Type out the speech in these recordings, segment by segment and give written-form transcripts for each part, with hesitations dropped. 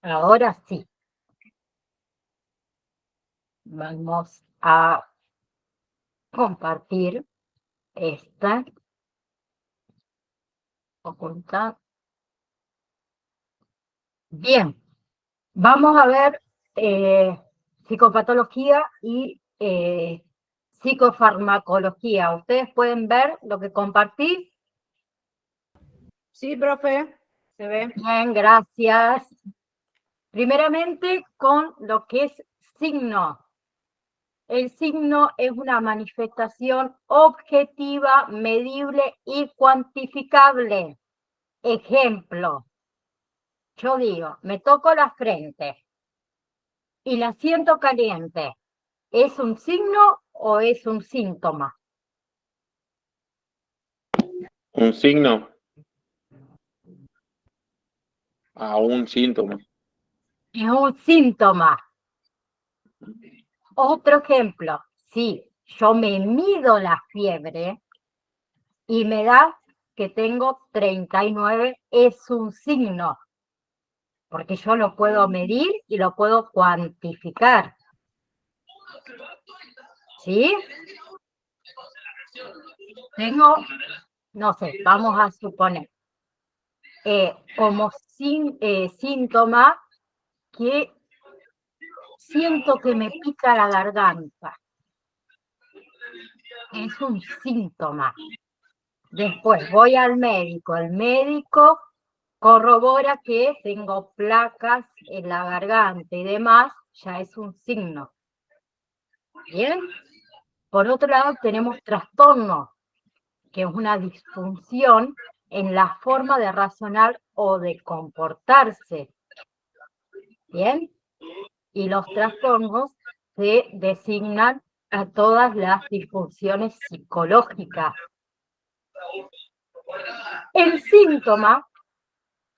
Ahora sí. Vamos a compartir esta. Ocultar. Bien. Vamos a ver psicopatología y psicofarmacología. ¿Ustedes pueden ver lo que compartí? Sí, profe, se ve. Bien, gracias. Primeramente con lo que es signo. El signo es una manifestación objetiva, medible y cuantificable. Ejemplo, yo digo, me toco la frente y la siento caliente. ¿Es un signo o es un síntoma? Un signo a un síntoma. Es un síntoma. Otro ejemplo, si yo me mido la fiebre y me da que tengo 39, es un signo, porque yo lo puedo medir y lo puedo cuantificar. ¿Sí? Tengo, no sé, vamos a suponer, como síntoma que siento que me pica la garganta. Es un síntoma. Después voy al médico. El médico corrobora que tengo placas en la garganta y demás. Ya es un signo. Bien. Por otro lado, tenemos trastorno, que es una disfunción en la forma de razonar o de comportarse. Bien. Y los trastornos se designan a todas las disfunciones psicológicas. El síntoma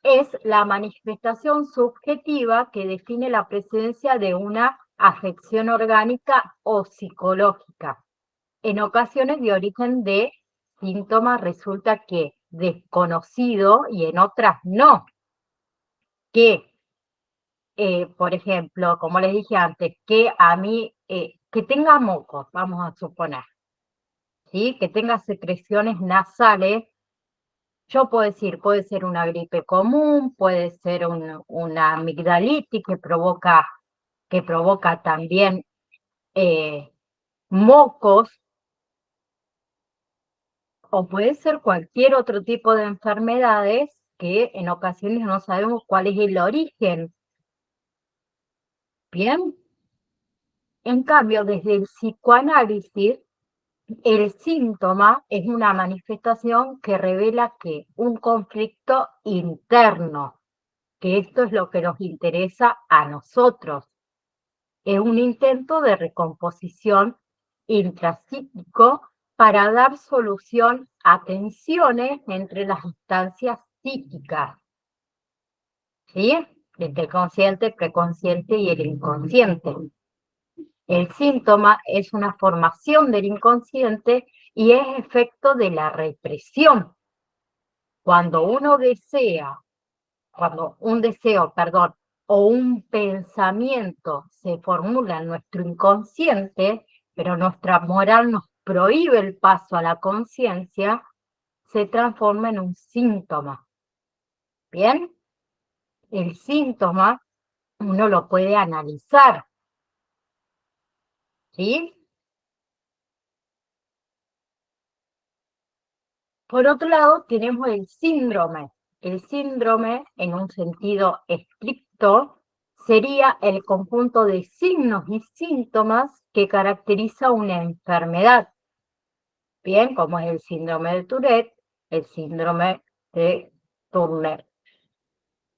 es la manifestación subjetiva que define la presencia de una afección orgánica o psicológica. En ocasiones de origen de síntomas resulta que desconocido y en otras no. Que, por ejemplo, como les dije antes, que a mí, que tenga mocos, vamos a suponer, ¿sí? Que tenga secreciones nasales. Yo puedo decir, puede ser una gripe común, puede ser una amigdalitis que provoca también mocos, o puede ser cualquier otro tipo de enfermedades que en ocasiones no sabemos cuál es el origen. Bien. En cambio, desde el psicoanálisis, el síntoma es una manifestación que revela que un conflicto interno, que esto es lo que nos interesa a nosotros. Es un intento de recomposición intrapsíquico para dar solución a tensiones entre las instancias psíquicas, ¿sí? Entre el consciente, el preconsciente y el inconsciente. El síntoma es una formación del inconsciente y es efecto de la represión. Cuando un deseo, perdón, o un pensamiento se formula en nuestro inconsciente, pero nuestra moral nos prohíbe el paso a la conciencia, se transforma en un síntoma. ¿Bien? El síntoma uno lo puede analizar. ¿Sí? Por otro lado, tenemos el síndrome. El síndrome, en un sentido estricto, sería el conjunto de signos y síntomas que caracteriza una enfermedad. Bien, como es el síndrome de Tourette, el síndrome de Turner,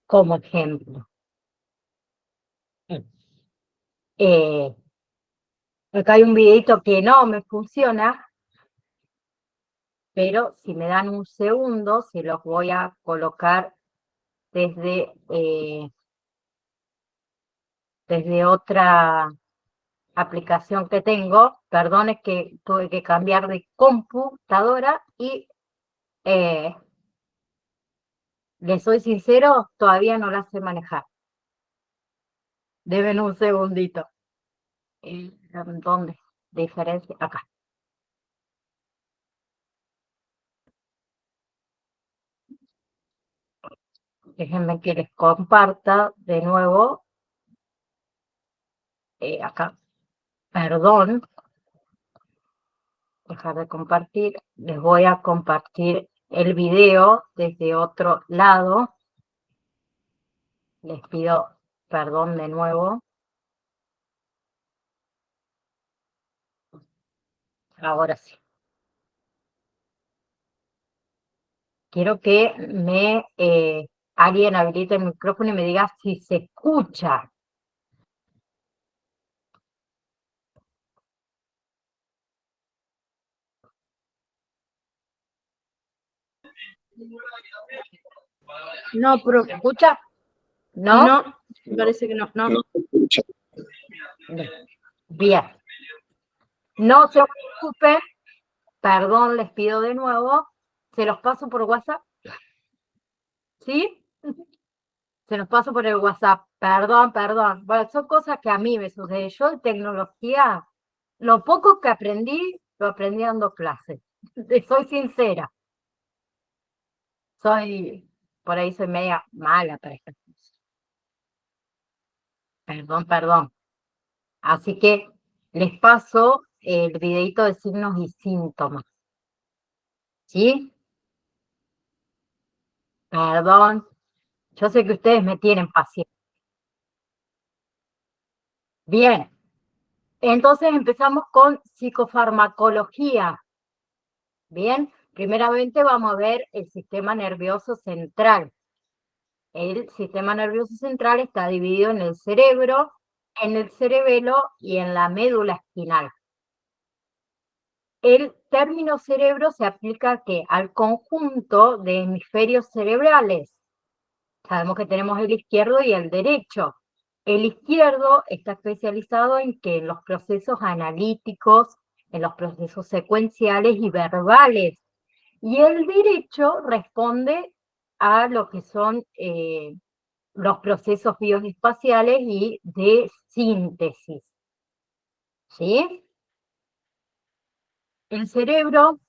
como ejemplo. Acá hay un videito que no me funciona, pero si me dan un segundo, se los voy a colocar desde otra aplicación que tengo. Perdón, es que tuve que cambiar de computadora y les soy sincero, todavía no la sé manejar. Deben un segundito. ¿Dónde? Diferencia. Acá. Déjenme que les comparta de nuevo. Acá. Perdón. Dejar de compartir. Les voy a compartir el video desde otro lado. Les pido perdón de nuevo. Ahora sí. Quiero que alguien habilite el micrófono y me diga si se escucha. No, profe. ¿Se escucha? ¿No? No, parece que no. No. No se escucha. Bien. No se preocupen. Perdón, les pido de nuevo. Se los paso por WhatsApp. ¿Sí? Se los paso por el WhatsApp. Perdón. Bueno, son cosas que a mí me suceden. Yo en tecnología, lo poco que aprendí, lo aprendí dando clases. Soy sincera. Por ahí soy media mala para estas cosas. Perdón. Así que les paso el videito de signos y síntomas. ¿Sí? Perdón. Yo sé que ustedes me tienen paciencia. Bien. Entonces empezamos con psicofarmacología. Bien. Primeramente vamos a ver el sistema nervioso central. El sistema nervioso central está dividido en el cerebro, en el cerebelo y en la médula espinal. El término cerebro se aplica al conjunto de hemisferios cerebrales. Sabemos que tenemos el izquierdo y el derecho. El izquierdo está especializado en los procesos analíticos, en los procesos secuenciales y verbales. Y el derecho responde a lo que son los procesos bioespaciales y de síntesis. ¿Sí? El cerebro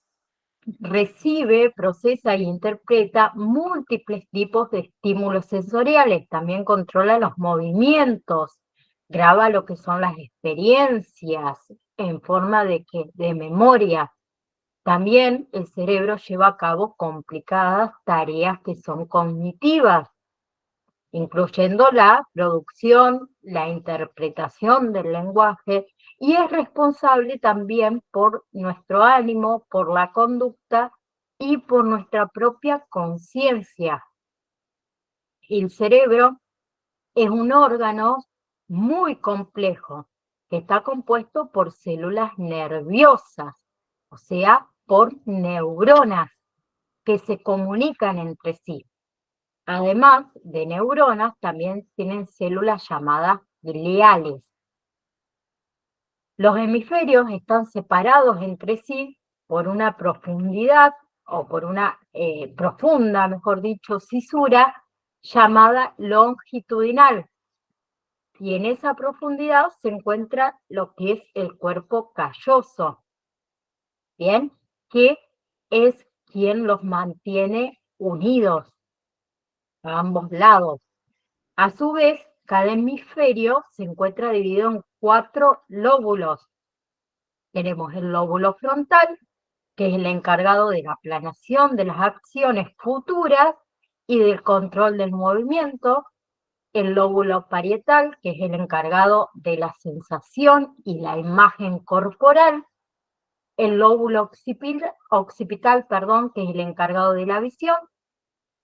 recibe, procesa e interpreta múltiples tipos de estímulos sensoriales, también controla los movimientos, graba lo que son las experiencias en forma de memoria. También el cerebro lleva a cabo complicadas tareas que son cognitivas, incluyendo la producción, la interpretación del lenguaje, y es responsable también por nuestro ánimo, por la conducta y por nuestra propia conciencia. El cerebro es un órgano muy complejo que está compuesto por células nerviosas, o sea, por neuronas que se comunican entre sí. Además de neuronas, también tienen células llamadas gliales. Los hemisferios están separados entre sí por una profundidad, o por una profunda, mejor dicho, cisura, llamada longitudinal. Y en esa profundidad se encuentra lo que es el cuerpo calloso, ¿bien? Que es quien los mantiene unidos a ambos lados. A su vez, cada hemisferio se encuentra dividido en 4 lóbulos. Tenemos el lóbulo frontal, que es el encargado de la planeación de las acciones futuras y del control del movimiento. El lóbulo parietal, que es el encargado de la sensación y la imagen corporal. El lóbulo occipital, que es el encargado de la visión.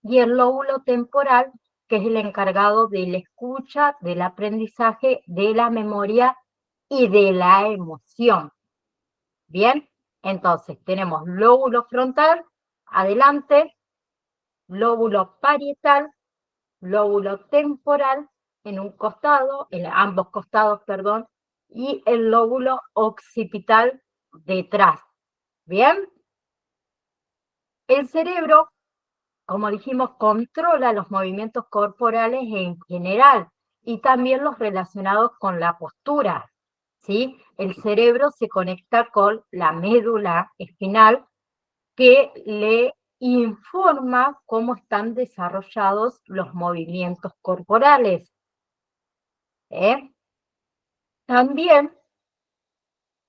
Y el lóbulo temporal, que es el encargado de la escucha, del aprendizaje, de la memoria y de la emoción. Bien, entonces tenemos lóbulo frontal, adelante, lóbulo parietal, lóbulo temporal en un costado, en ambos costados, perdón, y el lóbulo occipital detrás. Bien, el cerebro, como dijimos, controla los movimientos corporales en general, y también los relacionados con la postura, ¿sí? El cerebro se conecta con la médula espinal que le informa cómo están desarrollados los movimientos corporales. También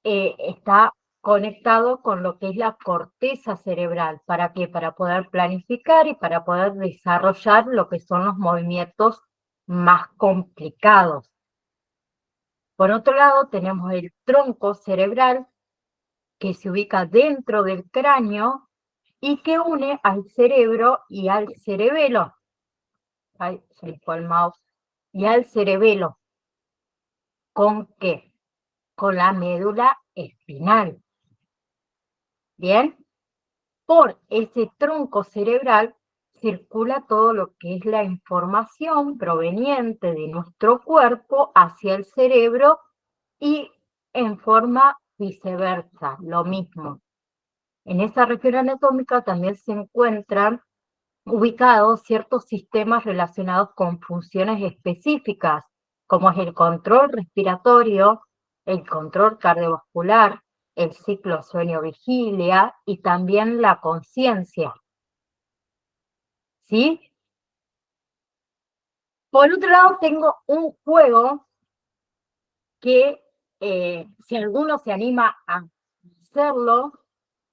está conectado con lo que es la corteza cerebral. ¿Para qué? Para poder planificar y para poder desarrollar lo que son los movimientos más complicados. Por otro lado, tenemos el tronco cerebral, que se ubica dentro del cráneo y que une al cerebro y al cerebelo. Ay, se me fue el mouse. Y al cerebelo. ¿Con qué? Con la médula espinal. ¿Bien? Por ese tronco cerebral circula todo lo que es la información proveniente de nuestro cuerpo hacia el cerebro y en forma viceversa, lo mismo. En esa región anatómica también se encuentran ubicados ciertos sistemas relacionados con funciones específicas, como es el control respiratorio, el control cardiovascular, el ciclo sueño-vigilia y también la conciencia. ¿Sí? Por otro lado, tengo un juego que si alguno se anima a hacerlo,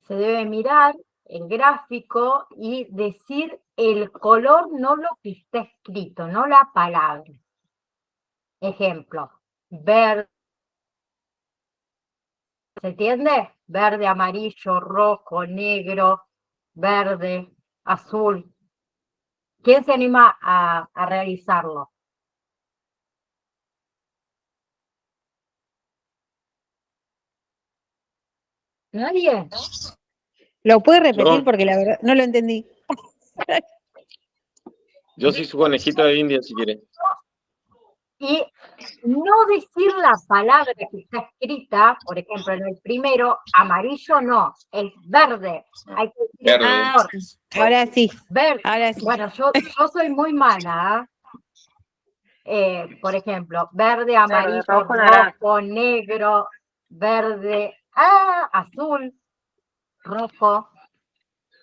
se debe mirar el gráfico y decir el color, no lo que está escrito, no la palabra. Ejemplo, verde, ¿se entiende? Verde, amarillo, rojo, negro, verde, azul. ¿Quién se anima a realizarlo? ¿Nadie? ¿Lo puede repetir? Yo, Porque la verdad no lo entendí. yo soy su conejito de India, si quiere. Y no decir la palabra que está escrita, por ejemplo, en el primero, amarillo no, es verde. Hay que decir Verde. Ah, ahora sí. verde. Ahora sí. Bueno, yo soy muy mala. Por ejemplo, verde, amarillo, rojo, negro, verde, azul, rojo,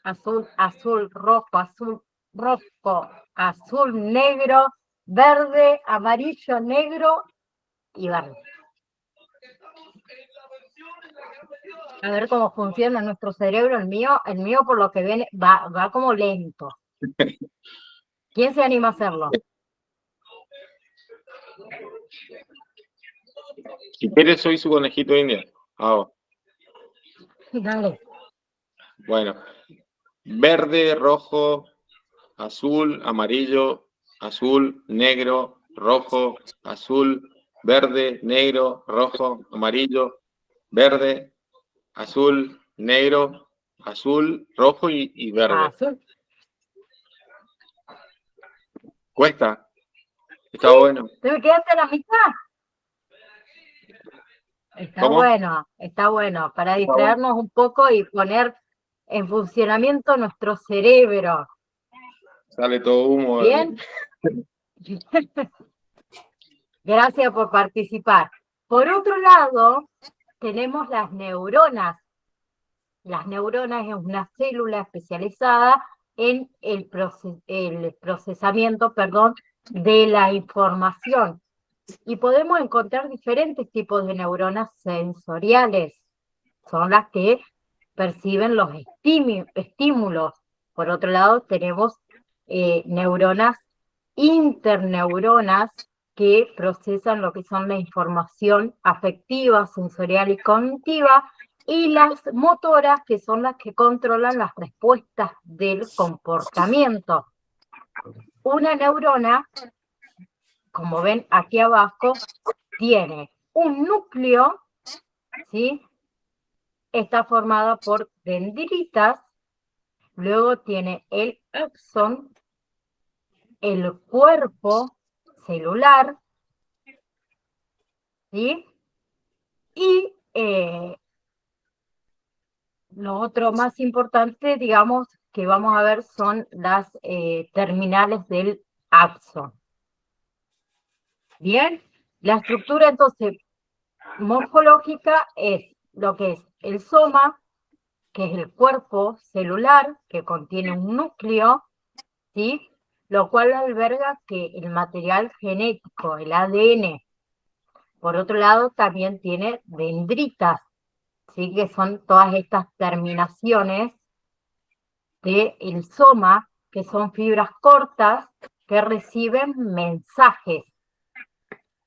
azul, azul, rojo, azul, negro, verde, amarillo, negro y verde. A ver cómo funciona nuestro cerebro. El mío por lo que ven, va como lento. ¿Quién se anima a hacerlo? Si quiere, soy su conejito de India. Ah, Dale. bueno. Verde, rojo, azul, amarillo, azul, negro, rojo, azul, verde, negro, rojo, amarillo, verde, azul, negro, azul, rojo y verde. Azul. Cuesta. Está bueno. ¿Te me quedaste a la mitad? ¿Cómo? Está bueno, para distraernos un poco y poner en funcionamiento nuestro cerebro. Sale todo humo. ¿Bien? Gracias por participar. Por otro lado, tenemos las neuronas. Las neuronas es una célula especializada en el procesamiento, de la información. Y podemos encontrar diferentes tipos de neuronas sensoriales. Son las que perciben los estímulos. Por otro lado, tenemos neuronas interneuronas que procesan lo que son la información afectiva, sensorial y cognitiva, y las motoras, que son las que controlan las respuestas del comportamiento. Una neurona, como ven aquí abajo, tiene un núcleo, ¿sí? Está formada por dendritas, luego tiene el axón, el cuerpo celular, ¿sí? Y lo otro más importante, digamos, que vamos a ver son las terminales del axón. Bien, la estructura entonces morfológica es lo que es el soma, que es el cuerpo celular que contiene un núcleo, ¿sí? Lo cual alberga que el material genético, el ADN. Por otro lado, también tiene dendritas, ¿sí? Que son todas estas terminaciones del soma, que son fibras cortas que reciben mensajes.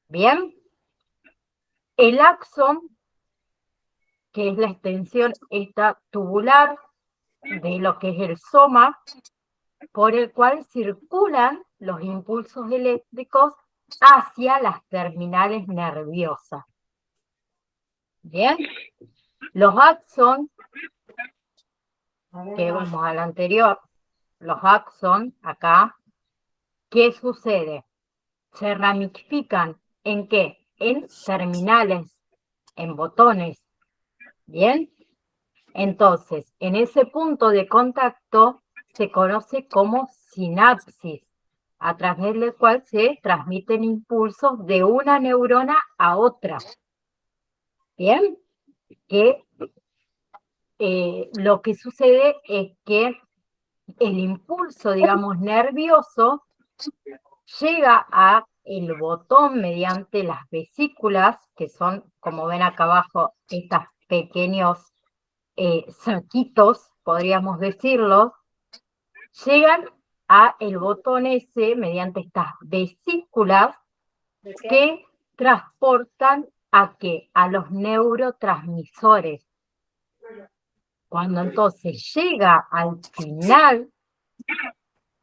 Bien, el axón, que es la extensión esta tubular de lo que es el soma, por el cual circulan los impulsos eléctricos hacia las terminales nerviosas. Bien, los axón, que vamos al anterior, los axón acá, ¿qué sucede? Se ramifican ¿en qué? En terminales, en botones. Bien, entonces, en ese punto de contacto se conoce como sinapsis, a través del cual se transmiten impulsos de una neurona a otra. Bien, que lo que sucede es que el impulso, digamos, nervioso llega a el botón mediante las vesículas, que son, como ven acá abajo, estos pequeños saquitos, podríamos decirlo, llegan a el botón ese mediante estas vesículas que transportan ¿a qué? A los neurotransmisores. Cuando entonces llega al final,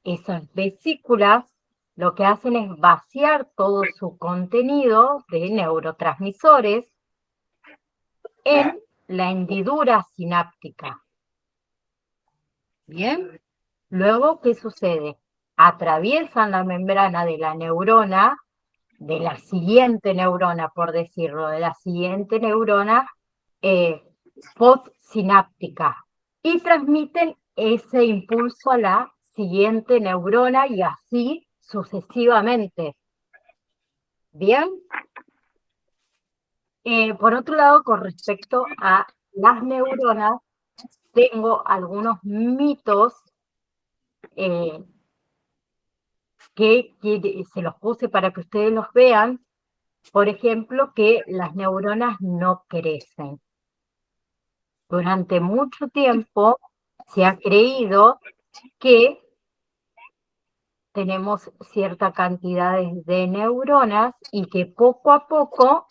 esas vesículas lo que hacen es vaciar todo su contenido de neurotransmisores en la hendidura sináptica. Bien, luego, ¿qué sucede? Atraviesan la membrana de la neurona, de la siguiente neurona, por decirlo, de la siguiente neurona postsináptica, y transmiten ese impulso a la siguiente neurona y así sucesivamente. Bien. Por otro lado, con respecto a las neuronas, tengo algunos mitos que se los puse para que ustedes los vean. Por ejemplo, que las neuronas no crecen. Durante mucho tiempo se ha creído que tenemos cierta cantidad de neuronas y que poco a poco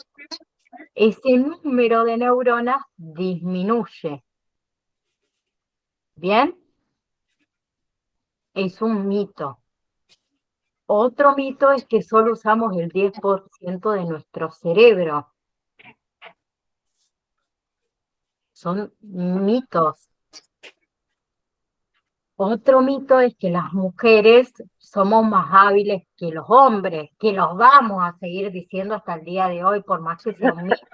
ese número de neuronas disminuye. ¿Bien? Es un mito. Otro mito es que solo usamos el 10% de nuestro cerebro. Son mitos. Otro mito es que las mujeres somos más hábiles que los hombres, que los vamos a seguir diciendo hasta el día de hoy, por más que sea un mito,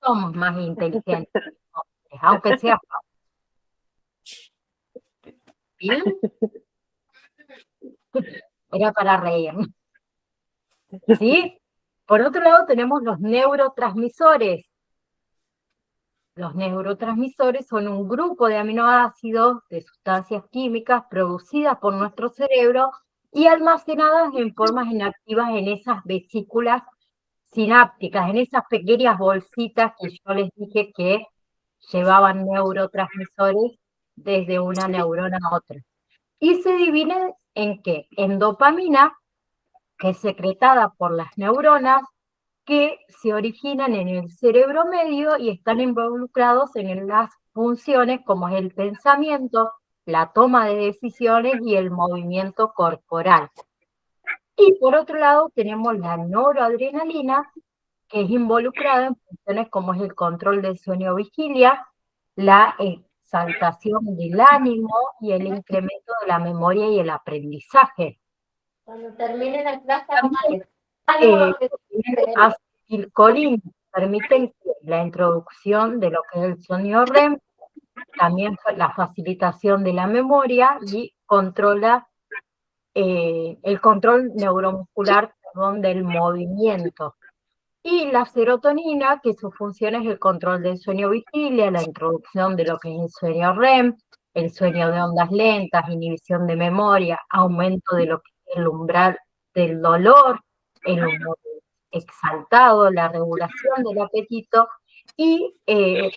somos más inteligentes que los hombres, aunque sea bien. Era para reír. ¿Sí? Por otro lado tenemos los neurotransmisores. Los neurotransmisores son un grupo de aminoácidos, de sustancias químicas producidas por nuestro cerebro y almacenadas en formas inactivas en esas vesículas sinápticas, en esas pequeñas bolsitas que yo les dije que llevaban neurotransmisores desde una neurona a otra. Y se dividen ¿en qué? En dopamina, que es secretada por las neuronas, que se originan en el cerebro medio y están involucrados en las funciones como es el pensamiento, la toma de decisiones y el movimiento corporal. Y por otro lado tenemos la noradrenalina, que es involucrada en funciones como es el control del sueño-vigilia, la exaltación del ánimo y el incremento de la memoria y el aprendizaje. Cuando termine la clase, acetilcolina permiten la introducción de lo que es el sueño REM, también la facilitación de la memoria y controla el control neuromuscular perdón, del movimiento. Y la serotonina, que su función es el control del sueño vigilia, la introducción de lo que es el sueño REM, el sueño de ondas lentas, inhibición de memoria, aumento de lo que es el umbral del dolor, el humor exaltado, la regulación del apetito y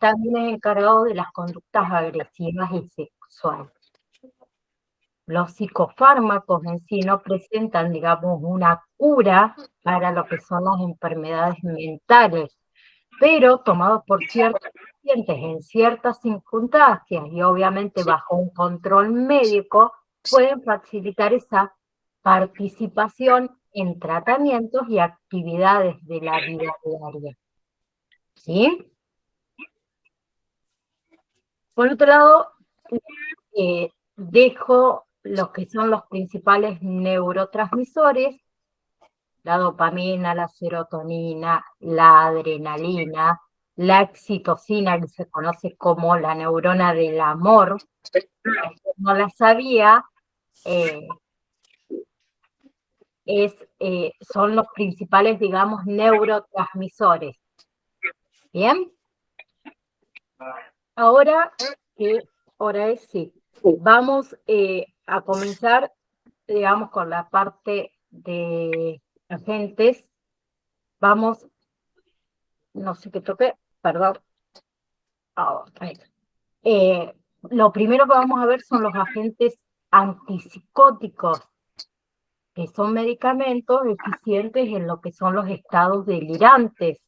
también es encargado de las conductas agresivas y sexuales. Los psicofármacos en sí no presentan, digamos, una cura para lo que son las enfermedades mentales, pero tomados por ciertos pacientes en ciertas circunstancias y obviamente bajo un control médico, pueden facilitar esa participación en tratamientos y actividades de la vida diaria. ¿Sí? Por otro lado, dejo los que son los principales neurotransmisores, la dopamina, la serotonina, la adrenalina, la excitocina, que se conoce como la neurona del amor. No la sabía, son los principales, digamos, neurotransmisores. ¿Bien? Ahora, ¿qué hora es? Sí. Vamos a comenzar, digamos, con la parte de agentes. Vamos, no sé qué toqué, perdón. Lo primero que vamos a ver son los agentes antipsicóticos, que son medicamentos eficientes en lo que son los estados delirantes.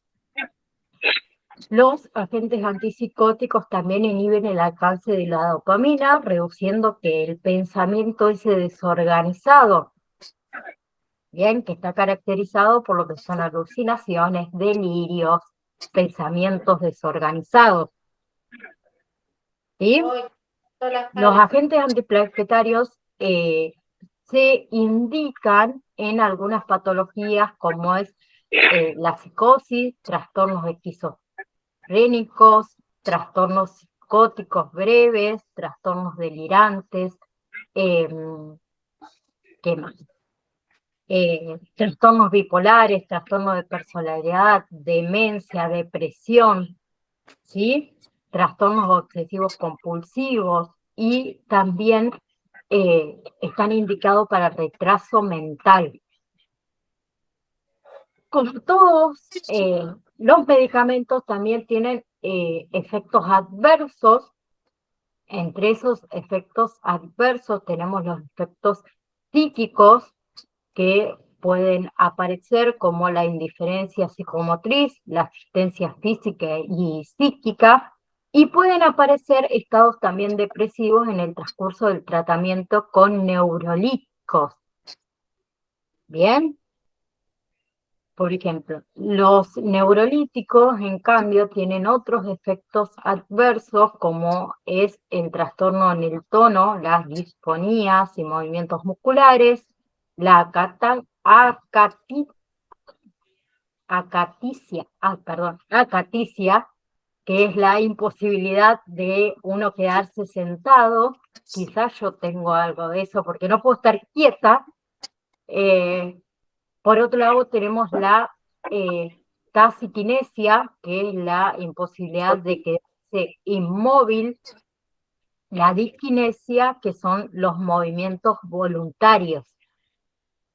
Los agentes antipsicóticos también inhiben el alcance de la dopamina, reduciendo que el pensamiento ese desorganizado, bien, que está caracterizado por lo que son alucinaciones, delirios, pensamientos desorganizados. ¿Sí? Los agentes antiplaquetarios se indican en algunas patologías como es la psicosis, trastornos esquizofrénicos, trastornos psicóticos breves, trastornos delirantes, ¿qué más? Trastornos bipolares, trastornos de personalidad, demencia, depresión, ¿sí? Trastornos obsesivos compulsivos y también están indicados para retraso mental. Como todos los medicamentos también tienen efectos adversos. Entre esos efectos adversos tenemos los efectos psíquicos que pueden aparecer como la indiferencia psicomotriz, la asistencia física y psíquica, y pueden aparecer estados también depresivos en el transcurso del tratamiento con neurolíticos. ¿Bien? Por ejemplo, los neurolíticos, en cambio, tienen otros efectos adversos, como es el trastorno en el tono, las disfonías y movimientos musculares, la acaticia, que es la imposibilidad de uno quedarse sentado. Quizás yo tengo algo de eso, porque no puedo estar quieta. Por otro lado, tenemos la taquikinesia, que es la imposibilidad de quedarse inmóvil, la disquinesia, que son los movimientos voluntarios,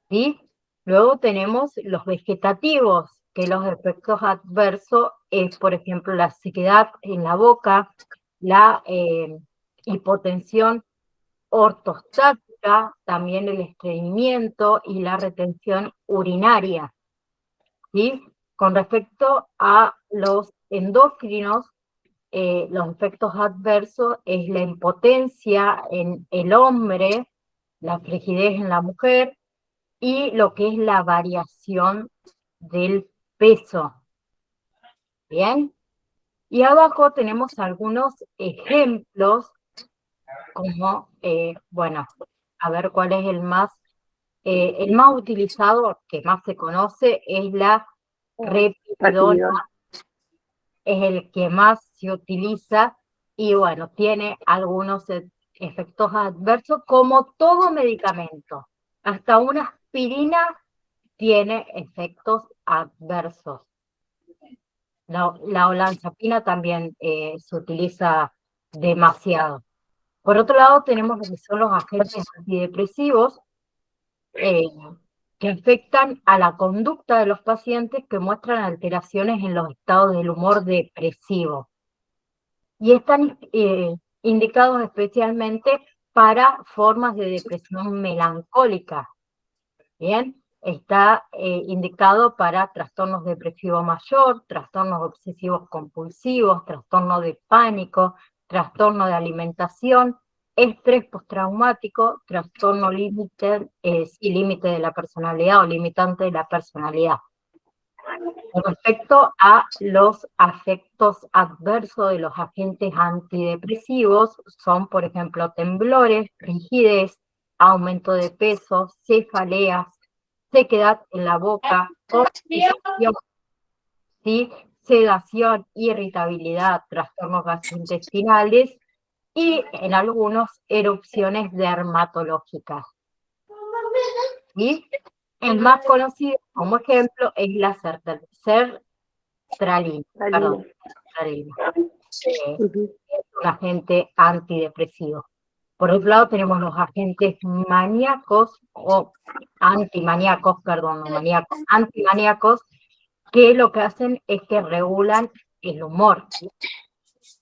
¿sí? Luego tenemos los vegetativos, que los efectos adversos es, por ejemplo, la sequedad en la boca, la hipotensión ortostática, también el estreñimiento y la retención urinaria, ¿sí? Con respecto a los endócrinos, los efectos adversos es la impotencia en el hombre, la frigidez en la mujer y lo que es la variación del peso. ¿Bien? Y abajo tenemos algunos ejemplos como, bueno, a ver cuál es el más utilizado, que más se conoce, es la repidona, es el que más se utiliza y bueno, tiene algunos efectos adversos como todo medicamento. Hasta una aspirina tiene efectos adversos. La olanzapina también se utiliza demasiado. Por otro lado, tenemos lo que son los agentes antidepresivos, que afectan a la conducta de los pacientes que muestran alteraciones en los estados del humor depresivo. Y están indicados especialmente para formas de depresión melancólica. Bien, está indicado para trastornos depresivos mayor, trastornos obsesivos compulsivos, trastorno de pánico, trastorno de alimentación, estrés postraumático, trastorno límite de la personalidad o limitante de la personalidad. Con respecto a los efectos adversos de los agentes antidepresivos, son, por ejemplo, temblores, rigidez, aumento de peso, cefaleas, sequedad en la boca, constipación, ¿sí? Sedación, irritabilidad, trastornos gastrointestinales y en algunos erupciones dermatológicas. ¿Sí? El más conocido como ejemplo es la sertralina. Es un agente antidepresivo. Por otro lado tenemos los agentes maníacos o antimaníacos, antimaníacos, que lo que hacen es que regulan el humor.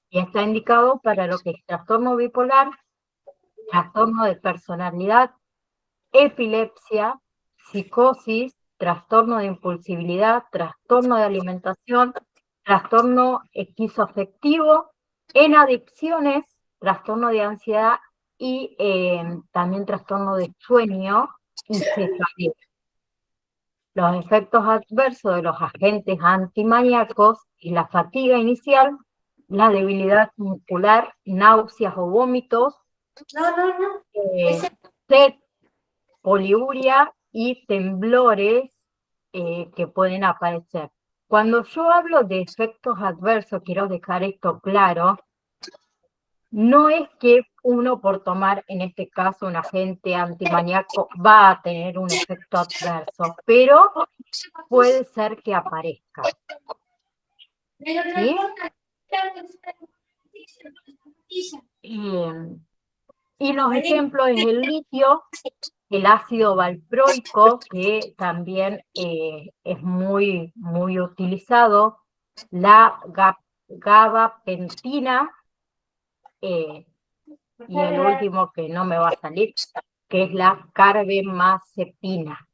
Y está indicado para lo que es trastorno bipolar, trastorno de personalidad, epilepsia, psicosis, trastorno de impulsividad, trastorno de alimentación, trastorno esquizoafectivo, en adicciones, trastorno de ansiedad y también trastorno de sueño y cefalea. Los efectos adversos de los agentes antimaníacos y la fatiga inicial, la debilidad muscular, náuseas o vómitos, sed, poliuria y temblores que pueden aparecer. Cuando yo hablo de efectos adversos, quiero dejar esto claro, no es que uno por tomar, en este caso, un agente antimaníaco va a tener un efecto adverso, pero puede ser que aparezca. ¿Sí? Y los ejemplos es el litio, el ácido valproico, que también es muy utilizado, la gabapentina, y el último que no me va a salir, que es la carbamazepina.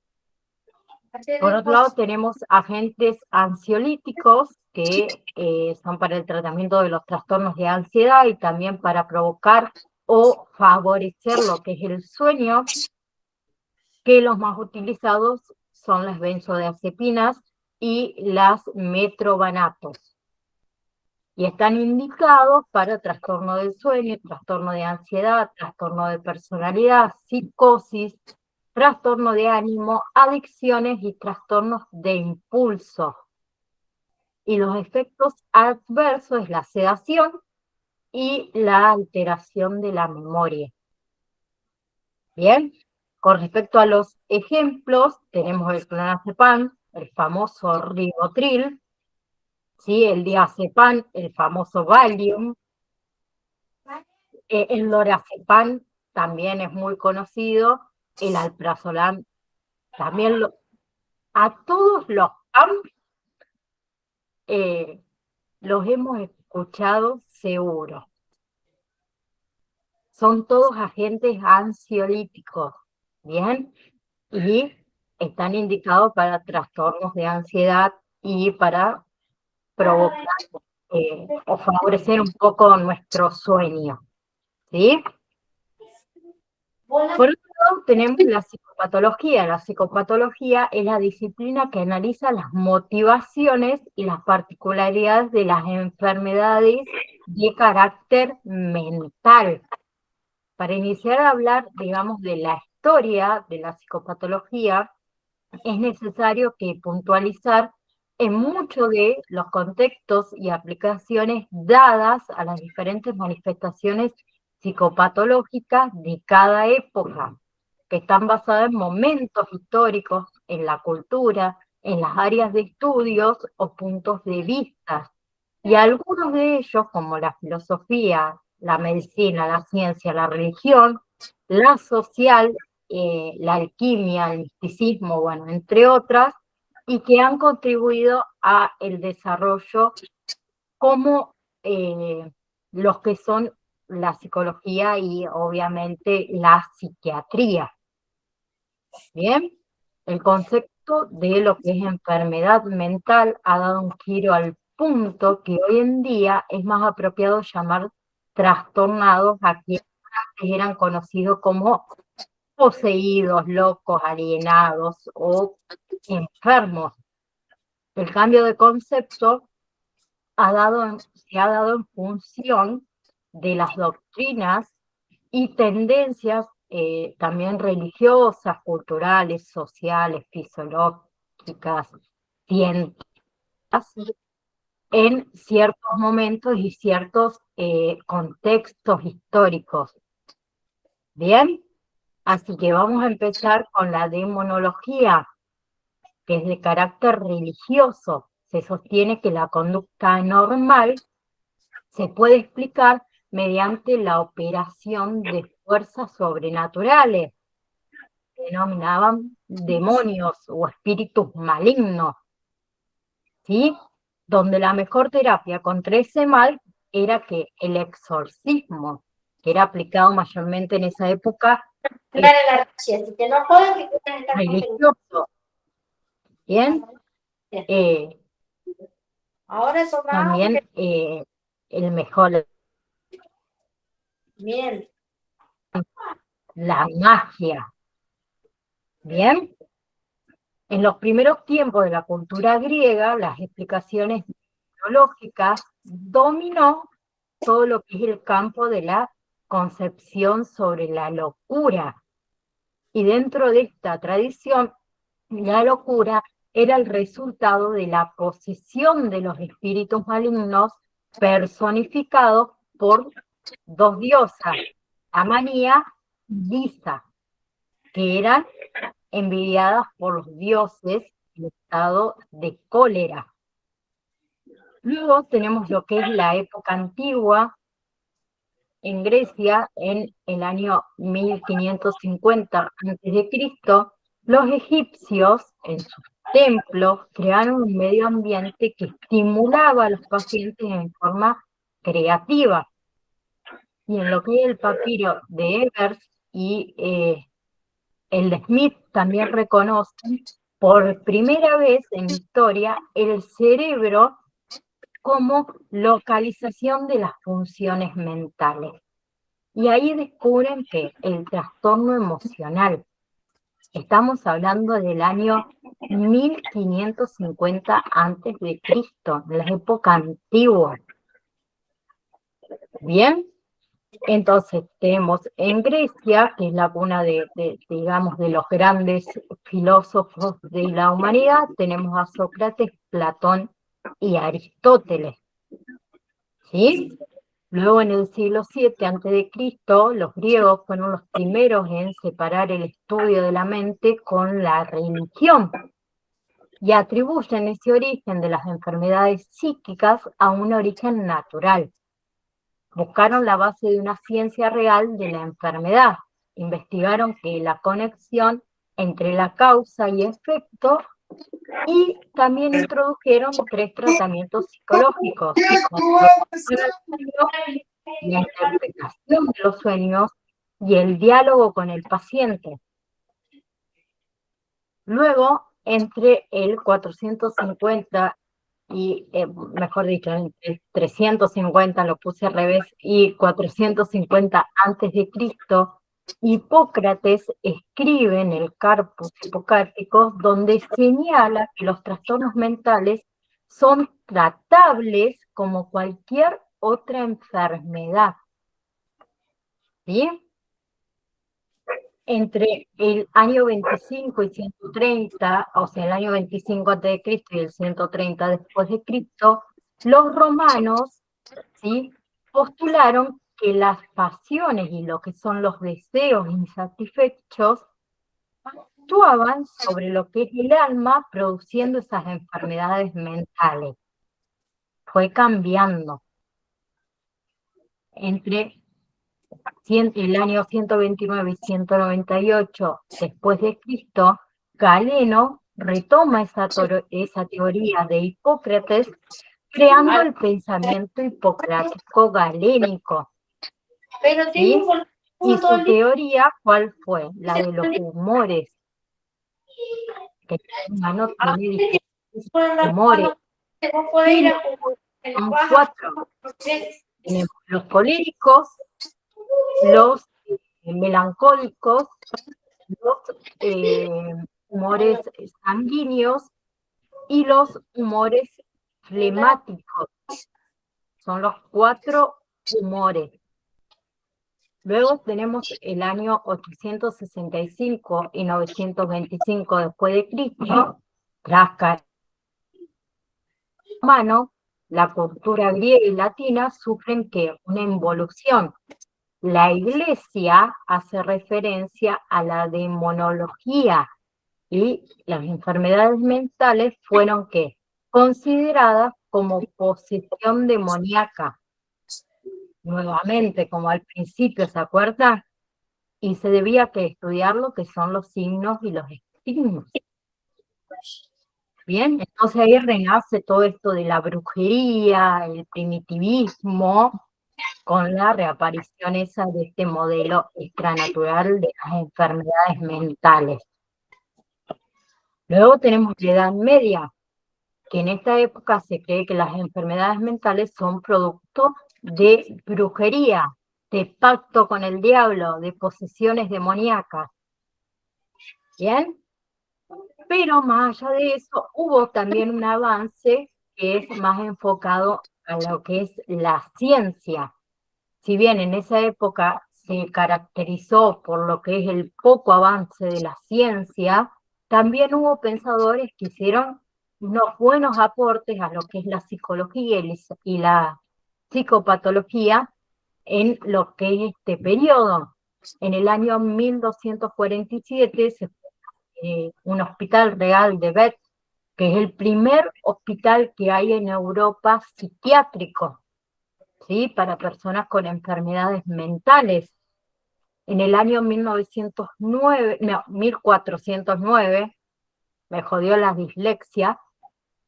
Por otro lado tenemos agentes ansiolíticos que son para el tratamiento de los trastornos de ansiedad y también para provocar o favorecer lo que es el sueño, que los más utilizados son las benzodiazepinas y las metrovanatos. Y están indicados para trastorno del sueño, trastorno de ansiedad, trastorno de personalidad, psicosis, trastorno de ánimo, adicciones y trastornos de impulso. Y los efectos adversos es la sedación y la alteración de la memoria. Bien, con respecto a los ejemplos, tenemos el clonazepam, el famoso ribotril, ¿sí? El diazepam, el famoso Valium, el lorazepam también es muy conocido, el alprazolam también. A todos los PAM los hemos escuchado seguro. Son todos agentes ansiolíticos, ¿bien? Y están indicados para trastornos de ansiedad y para provocar o favorecer un poco nuestro sueño, ¿sí? Por otro lado, tenemos la psicopatología. La psicopatología es la disciplina que analiza las motivaciones y las particularidades de las enfermedades de carácter mental. Para iniciar a hablar, digamos, de la historia de la psicopatología, es necesario que puntualizar en muchos de los contextos y aplicaciones dadas a las diferentes manifestaciones psicopatológicas de cada época. que están basadas en momentos históricos, en la cultura, en las áreas de estudios o puntos de vista. Y algunos de ellos, como la filosofía, la medicina, la ciencia, la religión, la social, la alquimia, el misticismo, bueno, entre otras, y que han contribuido a el desarrollo como los que son la psicología y obviamente la psiquiatría. Bien, el concepto de lo que es enfermedad mental ha dado un giro al punto que hoy en día es más apropiado llamar trastornados a quienes antes eran conocidos como poseídos, locos, alienados o enfermos. El cambio de concepto se ha dado en función de las doctrinas y tendencias también religiosas, culturales, sociales, fisiológicas, científicas, en ciertos momentos y ciertos contextos históricos. Bien, así que vamos a empezar con la demonología, que es de carácter religioso. Se sostiene que la conducta anormal se puede explicar mediante la operación de fuerzas sobrenaturales, que denominaban demonios o espíritus malignos, ¿sí? Donde la mejor terapia contra ese mal era que el exorcismo, que era aplicado mayormente en esa época, Claro, la noche, así que no puedo que quieran estar con religioso. Bien, ahora son más. también el mejor, Bien. la magia. Bien, en los primeros tiempos de la cultura griega, las explicaciones teológicas dominó todo lo que es el campo de la concepción sobre la locura. Y dentro de esta tradición, la locura era el resultado de la posesión de los espíritus malignos personificados por dos diosas, Amanía y Lisa, que eran envidiadas por los dioses en estado de cólera. Luego tenemos lo que es la época antigua en Grecia, en el año 1550 a.C., los egipcios en sus templos crearon un medio ambiente que estimulaba a los pacientes en forma creativa. Y en lo que es el papiro de Ebers y el de Smith también reconocen por primera vez en historia el cerebro como localización de las funciones mentales. Y ahí descubren que el trastorno emocional, estamos hablando del año 1550 a.C., de la época antigua. Bien, entonces tenemos en Grecia, que es la cuna digamos, de los grandes filósofos de la humanidad, tenemos a Sócrates, Platón y Aristóteles. ¿Sí? Luego en el siglo VII a.C., los griegos fueron los primeros en separar el estudio de la mente con la religión y atribuyen ese origen de las enfermedades psíquicas a un origen natural. Buscaron la base de una ciencia real de la enfermedad, investigaron que la conexión entre la causa y efecto, y también introdujeron 3 tratamientos psicológicos: la interpretación de los sueños y el diálogo con el paciente. Luego, entre el 450 y, mejor dicho, entre 350, lo puse al revés, y 450 a.C., Hipócrates escribe en el Corpus Hippocráticos, donde señala que los trastornos mentales son tratables como cualquier otra enfermedad. ¿Sí? Entre el año 25 y 130, o sea, el año 25 a.C. y el 130 después de Cristo, los romanos, ¿sí?, postularon que las pasiones y lo que son los deseos insatisfechos actuaban sobre lo que es el alma, produciendo esas enfermedades mentales. Fue cambiando. Entre el año 129 y 198 después de Cristo, Galeno retoma esa teoría de Hipócrates, creando el pensamiento hipocrático galénico. Pero ¿sí? tengo un Y punto su teoría, ¿cuál fue? La de los humores. Que el ser humano tiene diferentes humores. vos podés ir a jugar. Son 4. Tenemos los coléricos, los melancólicos, los humores sanguíneos y los humores flemáticos. Son los 4 humores. Luego tenemos el año 865 y 925 después de Cristo, tras caer romano, la cultura griega y latina sufren que una involución. La Iglesia hace referencia a la demonología y las enfermedades mentales fueron ¿qué? Consideradas como posesión demoníaca. Nuevamente, como al principio, ¿se acuerdan? Y se debía que estudiar lo que son los signos y los estigmas. Bien, entonces ahí renace todo esto de la brujería, el primitivismo, con la reaparición esa de este modelo extranatural de las enfermedades mentales. Luego tenemos la Edad Media, que en esta época se cree que las enfermedades mentales son producto de brujería, de pacto con el diablo, de posesiones demoníacas. ¿Bien? Pero más allá de eso, hubo también un avance que es más enfocado a lo que es la ciencia. Si bien en esa época se caracterizó por lo que es el poco avance de la ciencia, también hubo pensadores que hicieron unos buenos aportes a lo que es la psicología y la psicopatología en lo que es este periodo. En el año 1247 se un hospital real de Beth, que es el primer hospital que hay en Europa psiquiátrico, ¿sí? Para personas con enfermedades mentales. En el año 1409, me jodió la dislexia,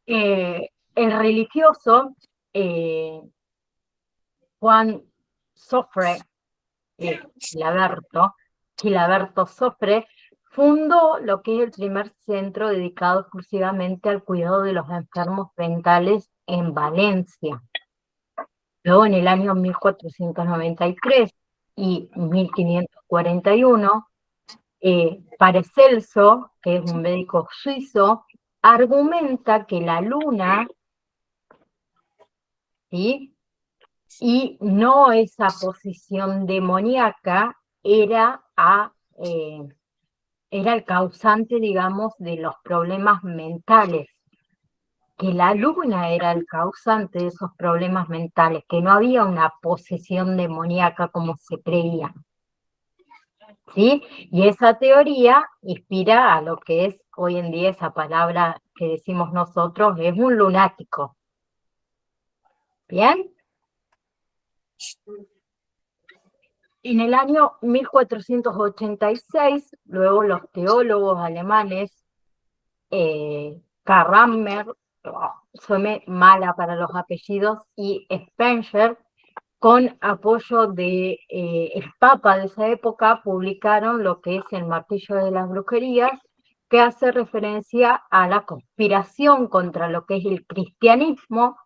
el religioso Juan Sofre, Gilaberto Sofre, fundó lo que es el primer centro dedicado exclusivamente al cuidado de los enfermos mentales en Valencia. Luego, en el año 1493 y 1541, Paracelso, que es un médico suizo, argumenta que la luna, ¿sí?, y no esa posición demoníaca era el causante, digamos, de los problemas mentales, que la luna era el causante de esos problemas mentales, que no había una posesión demoníaca como se creía. ¿Sí? Y esa teoría inspira a lo que es hoy en día esa palabra que decimos nosotros, es un lunático. ¿Bien? En el año 1486, luego los teólogos alemanes, Karl, soy mala para los apellidos, y Spencer, con apoyo de el Papa de esa época, publicaron lo que es el Martillo de las Brujerías, que hace referencia a la conspiración contra lo que es el cristianismo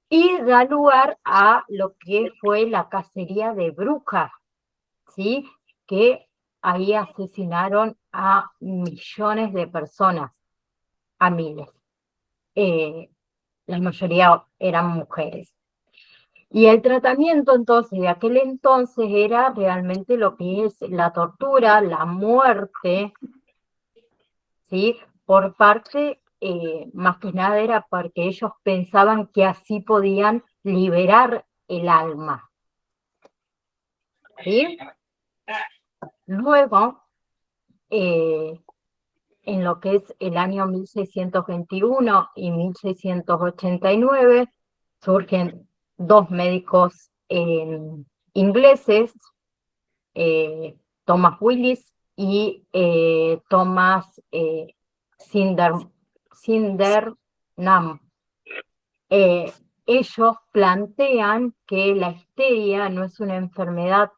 y da lugar a lo que fue la cacería de brujas, ¿sí? Que ahí asesinaron a millones de personas, a miles. La mayoría eran mujeres. Y el tratamiento entonces de aquel entonces era realmente lo que es la tortura, la muerte, ¿sí? Por parte, más que nada era porque ellos pensaban que así podían liberar el alma. ¿Sí? Luego, en lo que es el año 1621 y 1689, surgen dos médicos ingleses, Thomas Willis y Thomas Sindernam. Ellos plantean que la histeria no es una enfermedad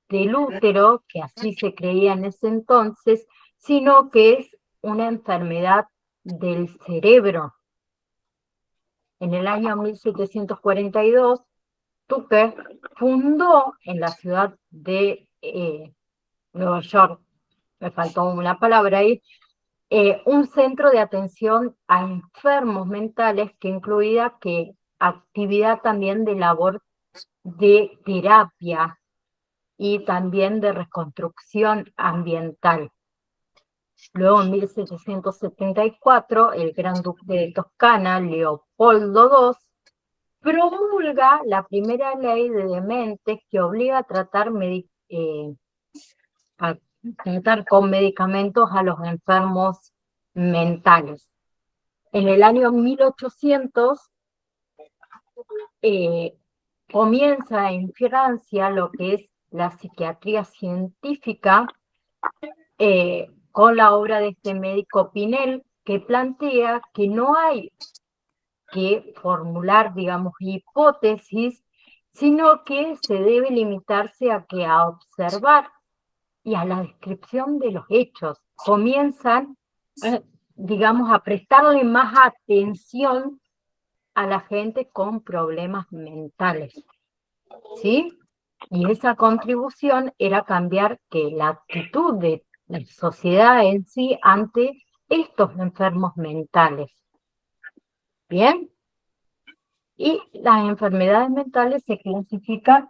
del útero, que así se creía en ese entonces, sino que es una enfermedad del cerebro. En el año 1742, Tucker fundó en la ciudad de Nueva York, me faltó una palabra ahí, un centro de atención a enfermos mentales que incluía actividad también de labor de terapia y también de reconstrucción ambiental. Luego, en 1774, el gran duque de Toscana, Leopoldo II, promulga la primera ley de dementes que obliga a tratar con medicamentos a los enfermos mentales. En el año 1800 comienza en Francia lo que es la psiquiatría científica, con la obra de este médico Pinel, que plantea que no hay que formular, digamos, hipótesis, sino que se debe limitarse a observar y a la descripción de los hechos. Comienzan, digamos, a prestarle más atención a la gente con problemas mentales, ¿sí? Y esa contribución era cambiar la actitud de la sociedad en sí ante estos enfermos mentales. ¿Bien? Y las enfermedades mentales se clasifican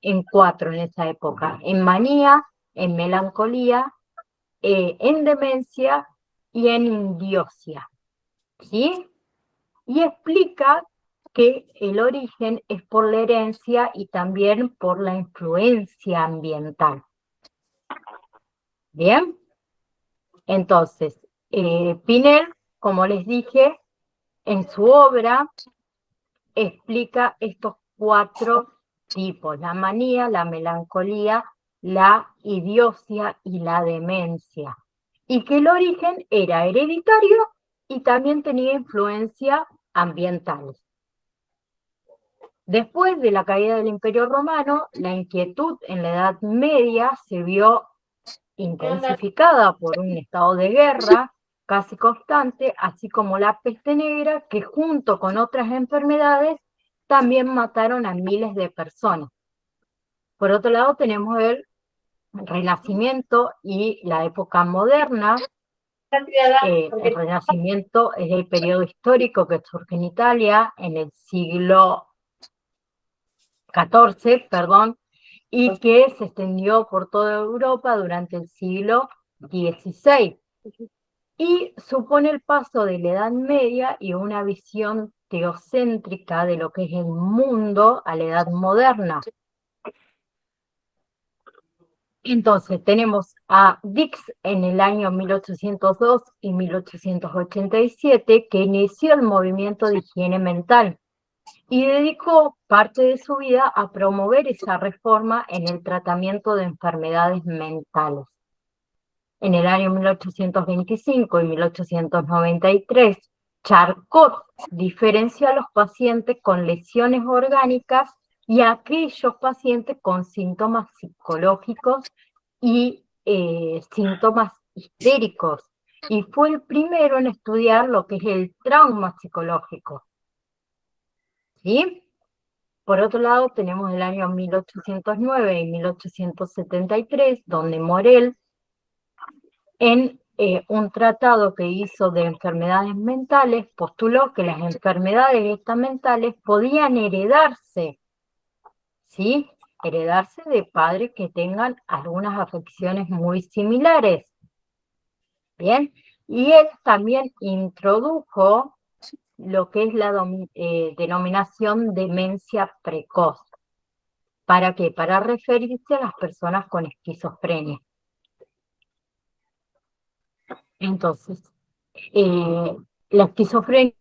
en 4 en esa época: en manía, en melancolía, en demencia y en indiosia, ¿sí? Y explica que el origen es por la herencia y también por la influencia ambiental. ¿Bien? Entonces, Pinel, como les dije, en su obra explica estos 4 tipos: la manía, la melancolía, la idiosia y la demencia. Y que el origen era hereditario y también tenía influencia ambiental. Después de la caída del Imperio Romano, la inquietud en la Edad Media se vio intensificada por un estado de guerra casi constante, así como la peste negra, que junto con otras enfermedades también mataron a miles de personas. Por otro lado, tenemos el Renacimiento y la época moderna. El Renacimiento es el periodo histórico que surge en Italia en el siglo XIV, y que se extendió por toda Europa durante el siglo XVI. Y supone el paso de la Edad Media y una visión teocéntrica de lo que es el mundo a la Edad Moderna. Entonces tenemos a Dix en el año 1802 y 1887, que inició el movimiento de higiene mental y dedicó parte de su vida a promover esa reforma en el tratamiento de enfermedades mentales. En el año 1825 y 1893, Charcot diferenció a los pacientes con lesiones orgánicas y a aquellos pacientes con síntomas psicológicos y síntomas histéricos, y fue el primero en estudiar lo que es el trauma psicológico. ¿Sí? Por otro lado, tenemos el año 1809 y 1873, donde Morel, en un tratado que hizo de enfermedades mentales, postuló que las enfermedades estas mentales podían heredarse, ¿sí? Heredarse de padres que tengan algunas afecciones muy similares. Bien, y él también introdujo lo que es la denominación demencia precoz. ¿Para qué? Para referirse a las personas con esquizofrenia. Entonces, la esquizofrenia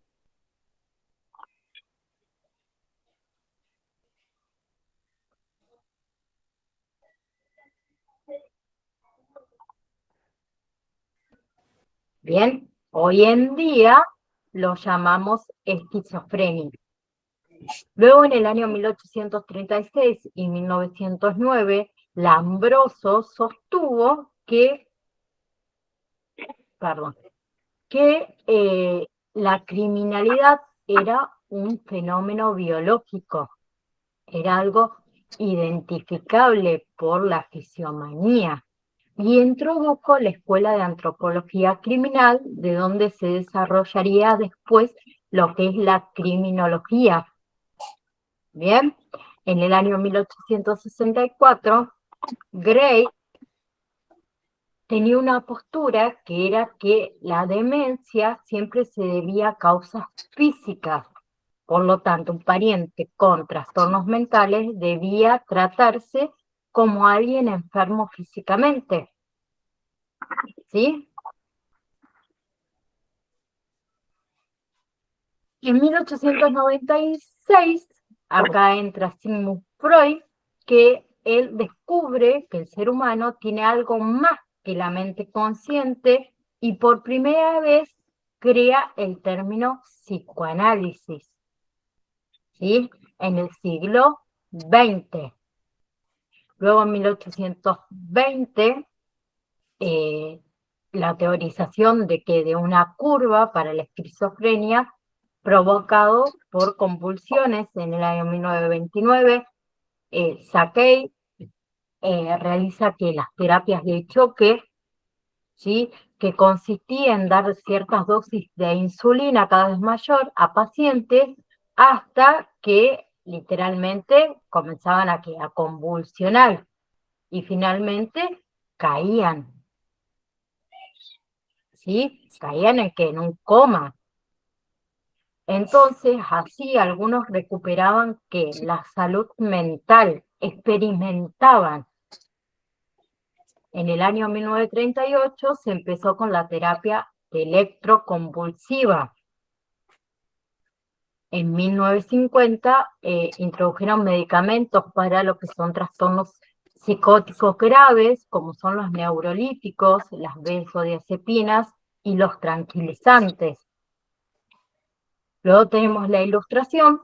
bien, hoy en día lo llamamos esquizofrenia. Luego, en el año 1836 y 1909, Lombroso sostuvo que la criminalidad era un fenómeno biológico, era algo identificable por la fisiomanía, y introdujo la Escuela de Antropología Criminal, de donde se desarrollaría después lo que es la criminología. Bien, en el año 1864, Gray tenía una postura que era que la demencia siempre se debía a causas físicas. Por lo tanto, un pariente con trastornos mentales debía tratarse como alguien enfermo físicamente. ¿Sí? En 1896, acá entra Sigmund Freud, que él descubre que el ser humano tiene algo más que la mente consciente y por primera vez crea el término psicoanálisis, ¿sí? En el siglo XX. Luego, en 1820, la teorización de que de una curva para la esquizofrenia provocado por convulsiones en el año 1929, Sackey realiza que las terapias de choque, ¿sí?, que consistía en dar ciertas dosis de insulina cada vez mayor a pacientes hasta que literalmente comenzaban a convulsionar y finalmente caían. ¿Sí? Caían en un coma. Entonces, así algunos recuperaban que la salud mental, experimentaban. En el año 1938 se empezó con la terapia electroconvulsiva. En 1950 introdujeron medicamentos para lo que son trastornos psicóticos graves, como son los neurolíticos, las benzodiazepinas y los tranquilizantes. Luego tenemos la Ilustración,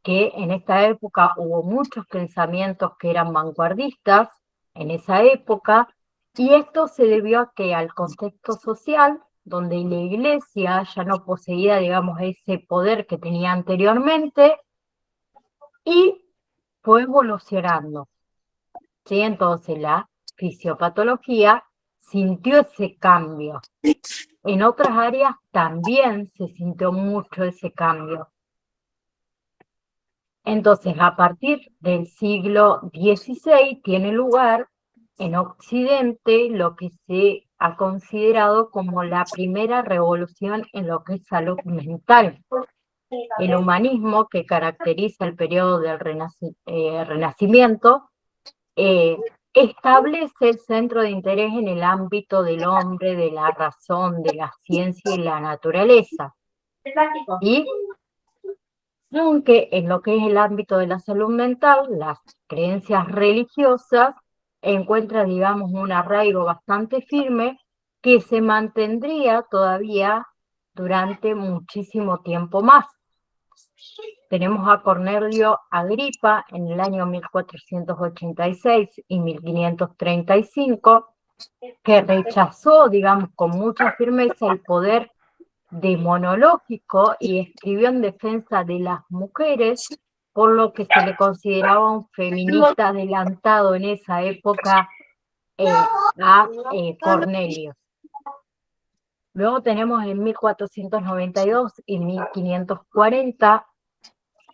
que en esta época hubo muchos pensamientos que eran vanguardistas en esa época, y esto se debió a que al contexto social, donde la Iglesia ya no poseía, digamos, ese poder que tenía anteriormente, y fue evolucionando. ¿Sí? Entonces la fisiopatología sintió ese cambio. En otras áreas también se sintió mucho ese cambio. Entonces, a partir del siglo XVI tiene lugar en Occidente lo que se ha considerado como la primera revolución en lo que es salud mental. El humanismo, que caracteriza el periodo del Renacimiento, establece el centro de interés en el ámbito del hombre, de la razón, de la ciencia y la naturaleza. Y aunque en lo que es el ámbito de la salud mental, las creencias religiosas encuentran, digamos, un arraigo bastante firme que se mantendría todavía durante muchísimo tiempo más. Tenemos a Cornelio Agripa en el año 1486 y 1535, que rechazó, digamos, con mucha firmeza el poder demonológico y escribió en defensa de las mujeres, por lo que se le consideraba un feminista adelantado en esa época a Cornelio. Luego tenemos en 1492 y 1540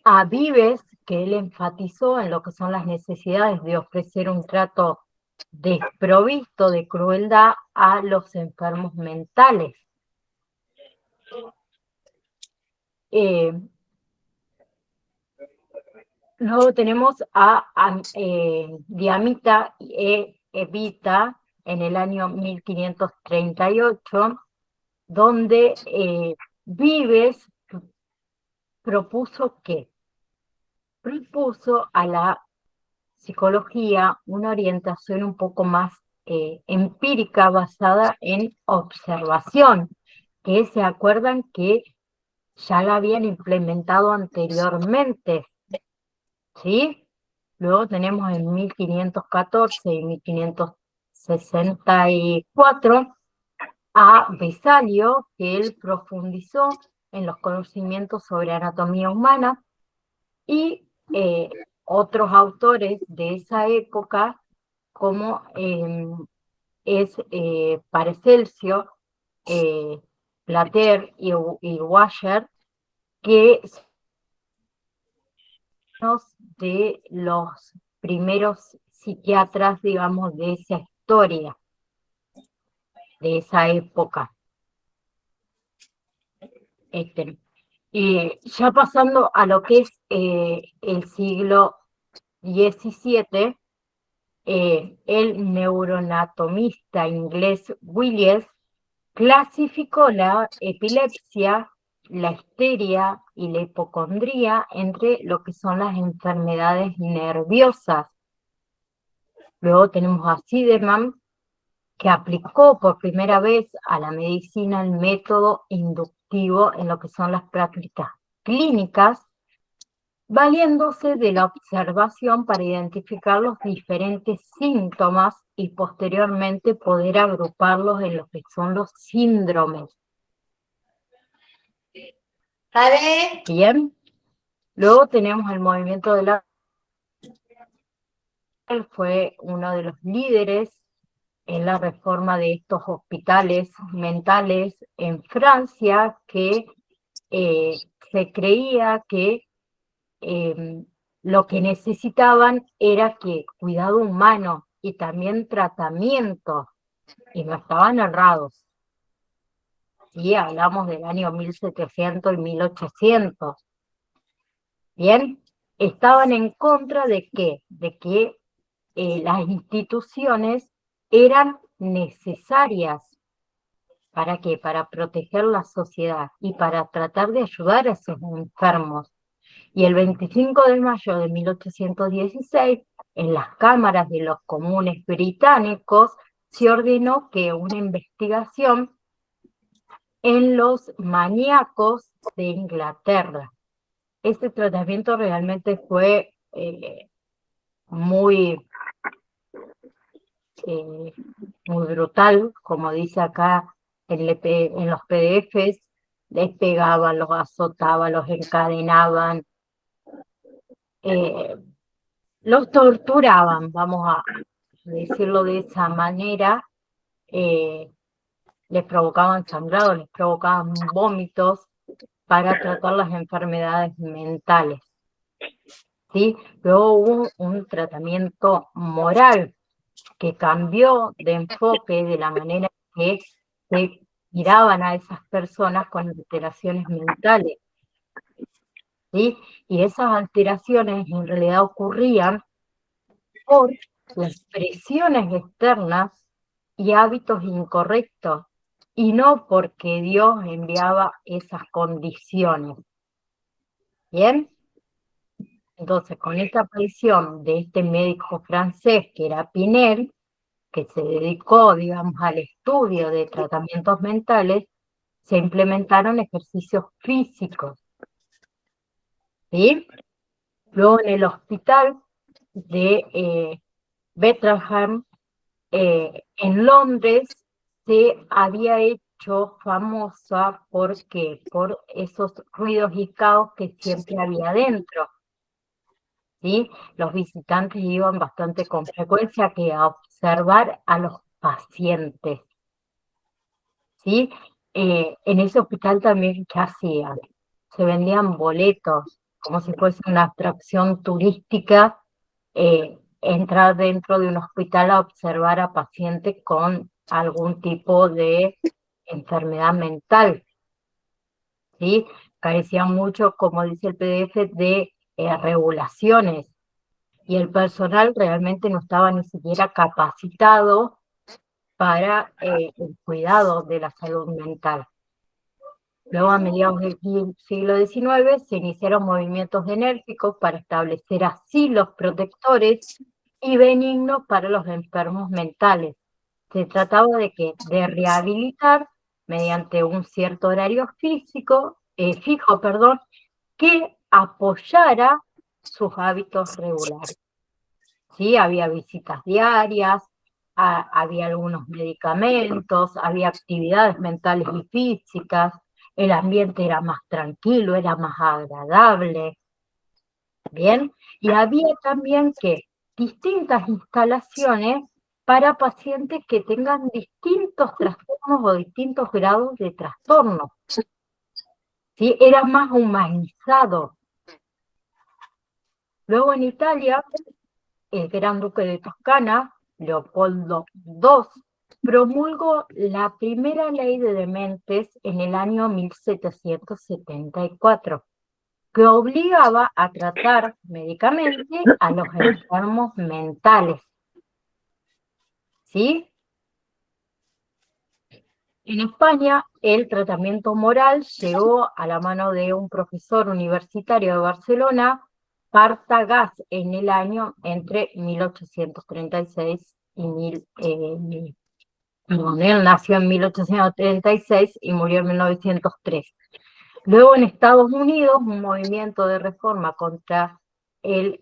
a Vives, que él enfatizó en lo que son las necesidades de ofrecer un trato desprovisto de crueldad a los enfermos mentales. Luego tenemos a Diamita e Evita en el año 1538, donde Vives propuso a la psicología una orientación un poco más empírica basada en observación, que se acuerdan que ya la habían implementado anteriormente, ¿sí? Luego tenemos en 1514 y 1564 a Vesalio, que él profundizó en los conocimientos sobre anatomía humana, y otros autores de esa época, como es Paracelso, Plater y Washer, que son de los primeros psiquiatras, digamos, de esa historia, de esa época. Ya pasando a lo que es el siglo XVII, el neuroanatomista inglés Williams clasificó la epilepsia, la histeria y la hipocondría entre lo que son las enfermedades nerviosas. Luego tenemos a Siderman, que aplicó por primera vez a la medicina el método inductivo en lo que son las prácticas clínicas, valiéndose de la observación para identificar los diferentes síntomas y posteriormente poder agruparlos en lo que son los síndromes. ¿Sabe? Bien, luego tenemos el movimiento de la... Él fue uno de los líderes en la reforma de estos hospitales mentales en Francia, que se creía que lo que necesitaban era que cuidado humano y también tratamiento, y no estaban errados. Y hablamos del año 1700 y 1800. Bien, estaban en contra de ¿qué? De que las instituciones eran necesarias. ¿Para qué? Para proteger la sociedad y para tratar de ayudar a esos enfermos. Y el 25 de mayo de 1816, en las cámaras de los comunes británicos, se ordenó que una investigación en los maníacos de Inglaterra. Este tratamiento realmente fue muy brutal, como dice acá en los PDFs. Les pegaban, los azotaban, los encadenaban, los torturaban, vamos a decirlo de esa manera. Les provocaban sangrado, les provocaban vómitos para tratar las enfermedades mentales, ¿sí? Luego hubo un tratamiento moral que cambió de enfoque de la manera que se miraban a esas personas con alteraciones mentales, ¿sí? Y esas alteraciones en realidad ocurrían por las presiones externas y hábitos incorrectos, y no porque Dios enviaba esas condiciones. ¿Bien? Entonces, con esta aparición de este médico francés, que era Pinel, que se dedicó, digamos, al estudio de tratamientos mentales, se implementaron ejercicios físicos, ¿sí? Luego en el hospital de Bethlehem, en Londres, se había hecho famosa por esos ruidos y caos que siempre había dentro, ¿sí? Los visitantes iban bastante con frecuencia a observar a los pacientes, ¿sí? En ese hospital también, ¿qué hacían? Se vendían boletos, como si fuese una atracción turística, entrar dentro de un hospital a observar a pacientes con algún tipo de enfermedad mental, ¿sí? Carecían mucho, como dice el PDF, de regulaciones, y el personal realmente no estaba ni siquiera capacitado para el cuidado de la salud mental. Luego, a mediados del siglo XIX, se iniciaron movimientos enérgicos para establecer asilos protectores y benignos para los enfermos mentales. Se trataba de rehabilitar mediante un cierto horario fijo, que apoyara sus hábitos regulares. ¿Sí? Había visitas diarias, había algunos medicamentos, había actividades mentales y físicas, el ambiente era más tranquilo, era más agradable, ¿bien? Y había también distintas instalaciones para pacientes que tengan distintos trastornos o distintos grados de trastorno, ¿sí? Era más humanizado. Luego, en Italia, el gran duque de Toscana, Leopoldo II, promulgó la primera ley de dementes en el año 1774, que obligaba a tratar médicamente a los enfermos mentales. ¿Sí? En España, el tratamiento moral llegó a la mano de un profesor universitario de Barcelona, Partagás, en el año entre 1836 y perdón, él nació en 1836 y murió en 1903. Luego, en Estados Unidos, un movimiento de reforma contra el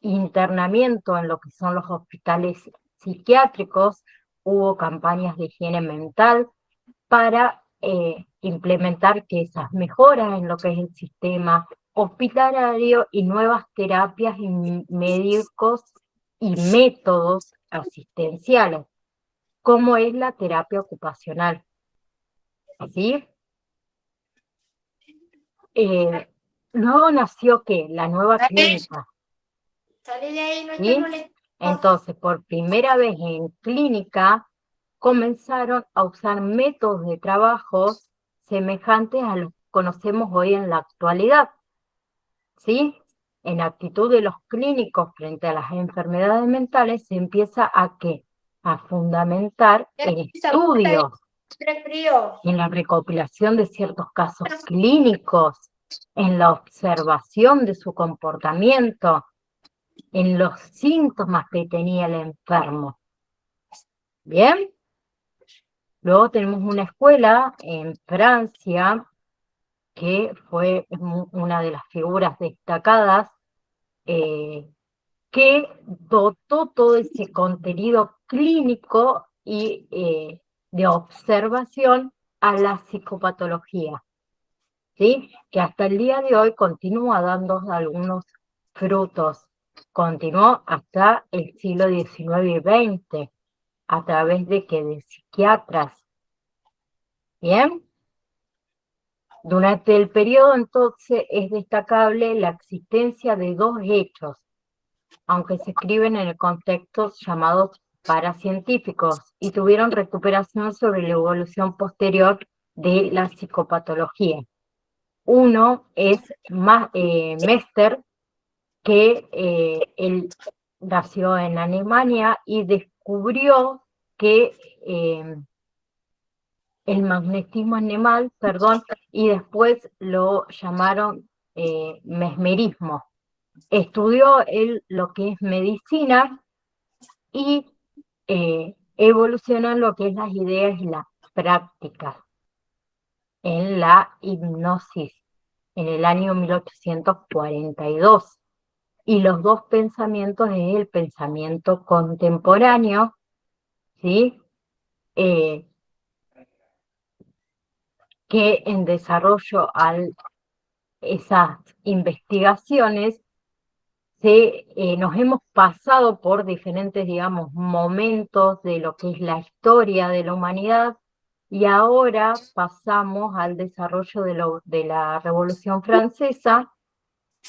internamiento en lo que son los hospitales psiquiátricos, hubo campañas de higiene mental para implementar esas mejoras en lo que es el sistema hospitalario y nuevas terapias y médicos y métodos asistenciales, como es la terapia ocupacional. ¿Sí? Luego nació la nueva clínica. Sale de ahí, no ¿Sí? te molestes. Entonces, por primera vez en clínica, comenzaron a usar métodos de trabajo semejantes a los que conocemos hoy en la actualidad. ¿Sí? En actitud de los clínicos frente a las enfermedades mentales se empieza a fundamentar en estudios, en la recopilación de ciertos casos clínicos, en la observación de su comportamiento, en los síntomas que tenía el enfermo. ¿Bien? Luego tenemos una escuela en Francia que fue una de las figuras destacadas que dotó todo ese contenido clínico y de observación a la psicopatología, ¿sí? Que hasta el día de hoy continúa dando algunos frutos. Continuó hasta el siglo XIX y XX, a través de psiquiatras. ¿Bien? Durante el periodo, entonces, es destacable la existencia de dos hechos, aunque se escriben en el contexto llamados paracientíficos, y tuvieron recuperación sobre la evolución posterior de la psicopatología. Uno es Mester, que él nació en Alemania y descubrió que el magnetismo animal, y después lo llamaron mesmerismo. Estudió él lo que es medicina y evolucionó en lo que es las ideas y las prácticas en la hipnosis en el año 1842. Y los dos pensamientos es el pensamiento contemporáneo, ¿sí? Que en desarrollo a esas investigaciones nos hemos pasado por diferentes, digamos, momentos de lo que es la historia de la humanidad, y ahora pasamos al desarrollo de la Revolución Francesa,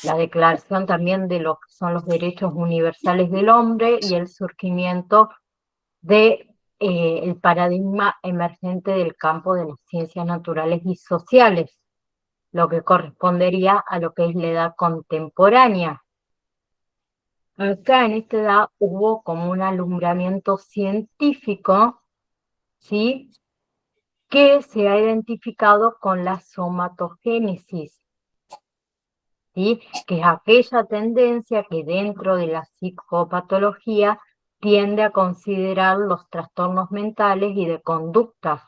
la declaración también de lo que son los derechos universales del hombre y el surgimiento de el paradigma emergente del campo de las ciencias naturales y sociales. lo que correspondería a lo que es la edad contemporánea. Acá en esta edad hubo como un alumbramiento científico, ¿sí?, que se ha identificado con la somatogénesis, ¿sí?, que es aquella tendencia que dentro de la psicopatología tiende a considerar los trastornos mentales y de conductas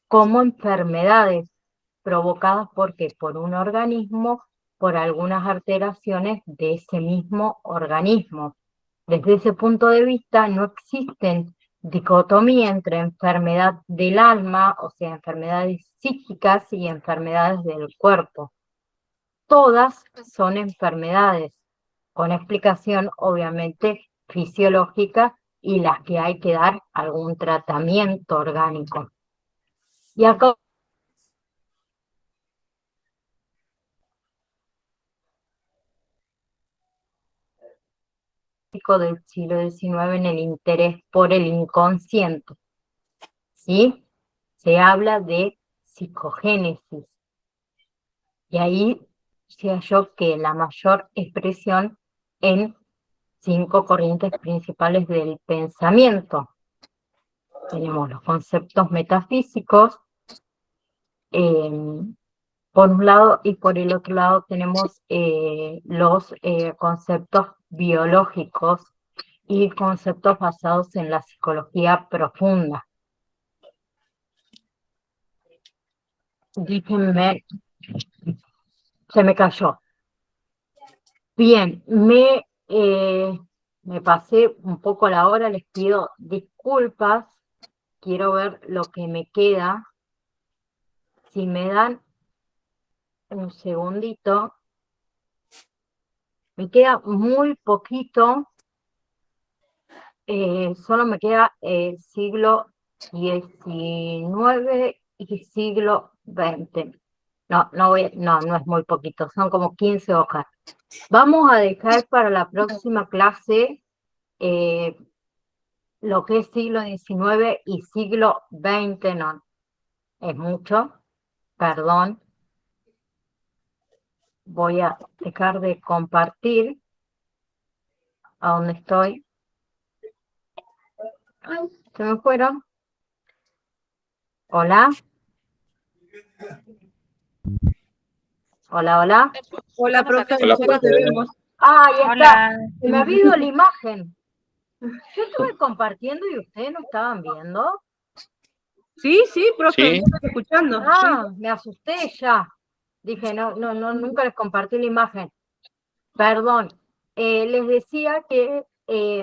como enfermedades provocadas por un organismo, por algunas alteraciones de ese mismo organismo. Desde ese punto de vista no existen dicotomía entre enfermedad del alma, o sea, enfermedades psíquicas y enfermedades del cuerpo. Todas son enfermedades, con explicación obviamente fisiológica y las que hay que dar algún tratamiento orgánico. Y acá del siglo XIX en el interés por el inconsciente, ¿sí? Se habla de psicogénesis. Y ahí se halló que la mayor expresión en 5 corrientes principales del pensamiento. Tenemos los conceptos metafísicos, por un lado, y por el otro lado tenemos los conceptos biológicos y conceptos basados en la psicología profunda. Díganme, se me cayó. Bien, me pasé un poco la hora, les pido disculpas, quiero ver lo que me queda. Si me dan un segundito, me queda muy poquito, solo me queda siglo XIX y siglo XX. No es muy poquito, son como 15 hojas. Vamos a dejar para la próxima clase lo que es siglo XIX y siglo XX, no, es mucho, perdón. Voy a dejar de compartir a donde estoy. Ay, se me fueron. Hola. Hola, hola. Hola, profe, Hola, nosotros te profe. vemos. Ah, ahí está. Hola. Se me ha ido la imagen. Yo estuve compartiendo y ustedes no estaban viendo. Sí, profe, Sí. yo estoy escuchando. Ah, me asusté ya. Dije, nunca les compartí la imagen. Perdón. Les decía que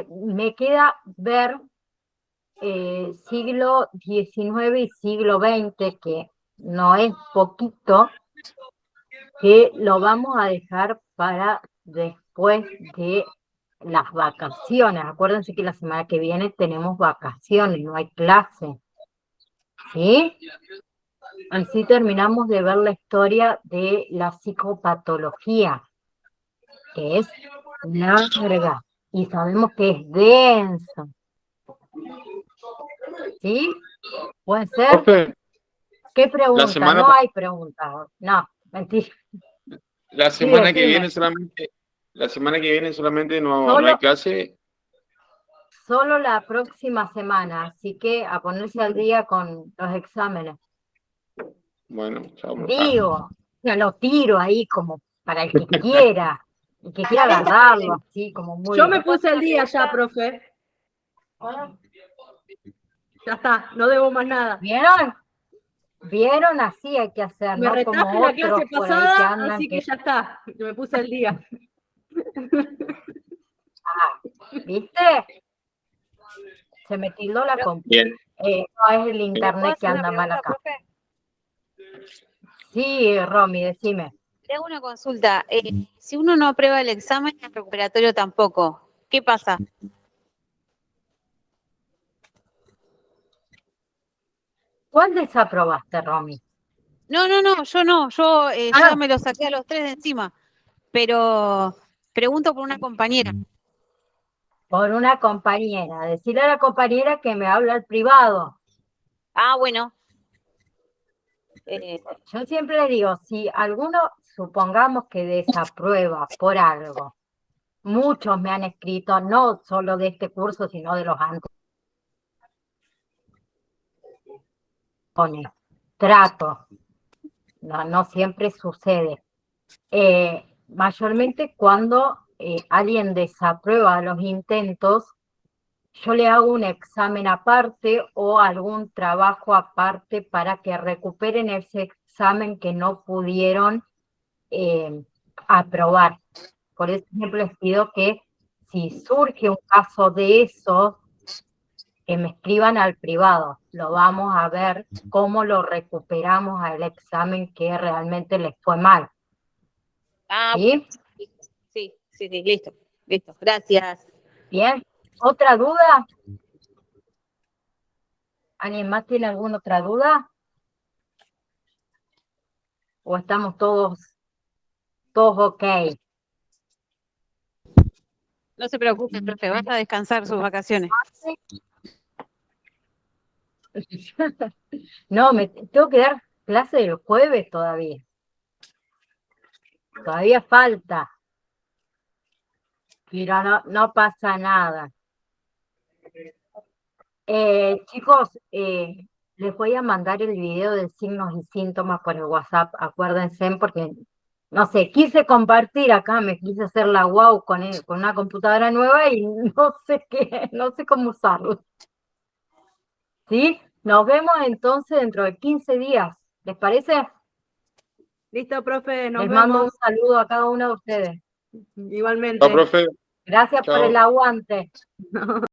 me queda ver siglo XIX y siglo XX, que no es poquito, que lo vamos a dejar para después de las vacaciones. Acuérdense que la semana que viene tenemos vacaciones, no hay clase. ¿Sí? Así terminamos de ver la historia de la psicopatología, que es larga y sabemos que es densa. ¿Sí? ¿Puede ser? Profe, ¿Qué pregunta? semana- No hay preguntas. No, mentira. la Sí, semana que decime. viene solamente, no Solo- hay clase. Solo la próxima semana, así que a ponerse al día con los exámenes. Bueno, chao. Digo, yo lo tiro ahí como para el que quiera agarrarlo así como muy... Yo me puse el día ya, profe. Ya está, no debo más nada. ¿Vieron? ¿Vieron? Así hay que hacer, Me ¿no? Como retaste la otros clase por ahí que pasada, andan así que ya está. Me puse el día. ¿Viste? Se me tildó la compu. Bien. No es el internet que anda mal acá. Sí, Romy, decime. Te hago una consulta. Si uno no aprueba el examen, el recuperatorio tampoco. ¿Qué pasa? ¿Cuál desaprobaste, Romy? No, yo no. Yo Ah. ya me lo saqué a los 3 de encima. Pero pregunto por una compañera. Por una compañera. Decirle a la compañera que me habla al privado. Ah, bueno. Yo siempre le digo, si alguno, supongamos que desaprueba por algo, muchos me han escrito, no solo de este curso, sino de los anteriores. Trato, no siempre sucede. Mayormente cuando alguien desaprueba los intentos, yo le hago un examen aparte o algún trabajo aparte para que recuperen ese examen que no pudieron aprobar. Por eso siempre les pido que si surge un caso de eso, que me escriban al privado. Lo vamos a ver cómo lo recuperamos al examen que realmente les fue mal. ¿Sí? Sí, listo, gracias. Bien, ¿otra duda? ¿Alguien más tiene alguna otra duda? ¿O estamos todos ok? No se preocupe, profe, vaya a descansar sus vacaciones. No, me tengo que dar clase el jueves todavía. Todavía falta. Pero no pasa nada. Chicos, les voy a mandar el video de signos y síntomas por el WhatsApp, acuérdense, porque, no sé, quise compartir acá, me quise hacer la guau con una computadora nueva y no sé cómo usarlo. ¿Sí? Nos vemos entonces dentro de 15 días, ¿les parece? Listo, profe, nos Les mando un vemos. saludo a cada uno de ustedes. Igualmente. Chao, profe. Gracias por Chao. el aguante.